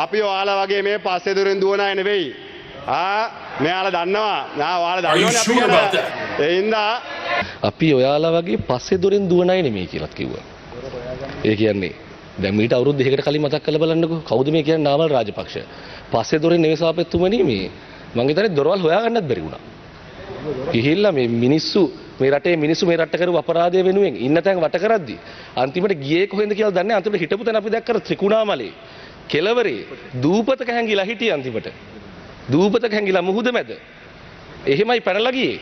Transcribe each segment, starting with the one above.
අපි ඔයාලා වගේ මේ පස්සේ දොරෙන් දුවන අය නෙවෙයි. මෙයාලා දන්නවා. ඔයාලා දන්නවනේ අපි ගැන. ඒ හින්දා අපි ඔයාලා වගේ පස්සේ දොරෙන් දුවන අය නෙමෙයි කියලාත් කිව්වා. ඒ කියන්නේ දැන් මීට අවුරුදු දෙකකට කලින් මතක් කරලා බලන්නකෝ. කවුද මේ කියන්නේ නාමල් රාජපක්ෂ. පස්සේ දොරෙන් නෙවෙයි සාපෙත්තුමනි මේ මං හිතන්නේ දොරවල් හොයාගන්නත් බැරි වුණා. ගිහිල්ලා මේ මිනිස්සු මේ රටේ මිනිස්සු මේ රට කරු අපරාධය වෙනුවෙන් ඉන්න තැන් වට කරද්දි අන්තිමට ගියේ කොහෙන්ද කියලා දන්නේ අන්තිමට හිටපු තැන අපි දැක්කර ත්‍රිකුණාමලේ කෙලවරේ දූපතක හැංගිලා හිටියේ අන්තිමට. දූපතක හැංගිලා මුහුද මැද. එහෙමයි පැනලා ගියේ.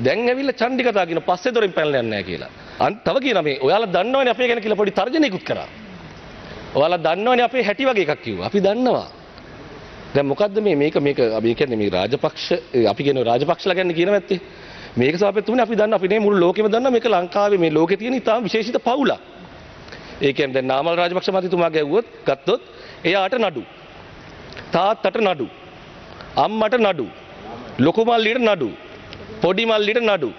දැන් ඇවිල්ලා චණ්ඩි කතා කියන පස්සේ දොරෙන් පැනලා යන්නේ නැහැ කියලා. තව කියනවා මේ ඔයාලා දන්නවනේ අපේ ගැන කියලා පොඩි තර්ජනයකුත් කරා. ඔයාලා දන්නවනේ අපේ හැටි වගේ එකක් කිව්වා. අපි දන්නවා. දැන් මොකද්ද මේක අපි කියන්නේ මේ රාජපක්ෂ අපි කියන රාජපක්ෂලා ගැන කියන නැත්තේ. මේක සාපෙත්තුනේ අපි දන්නවා අපි නේ මුළු ලෝකෙම දන්නවා මේක ලංකාවේ මේ ලෝකේ තියෙන ඉතාම විශේෂිත පවුලක්. ඒ කියන්නේ දැන් නාමල් රාජපක්ෂ මහතුමා ගැව්වොත් ගත්තොත් එයාට නඩු. තාත්තට නඩු. අම්මට නඩු. ලොකු මල්ලියට නඩු. පොඩි මල්ලියට නඩු.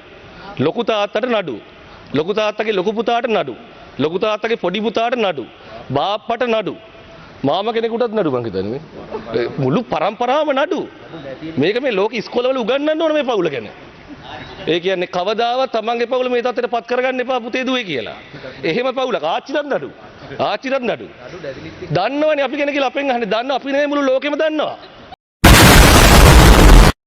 ලොකු තාත්තට නඩු. ලොකු තාත්තගේ ලොකු පුතාට නඩු. ලොකු තාත්තගේ පොඩි පුතාට නඩු. බාප්පට නඩු. මාම කෙනෙකුටත් නඩු මං හිතන්නේ. මුළු පරම්පරාවම නඩු. මේක මේ ලෝක ඉස්කෝලවල උගන්වන්න ඕන මේ පවුල ගැන. ඒ කියන්නේ කවදාවත් තමන්ගේ පවුල මේ තත්ත්වයට පත් කරගන්න එපා පුතේ දුවේ කියලා. එහෙම පවුලක් ආච්චිටත් නඩු. ආච්චිටත් නඩු. දන්නවනේ අපි කෙනෙක් කියලා අපෙන් අහන්නේ දන්නවා අපි නේ මුළු ලෝකෙම දන්නවා.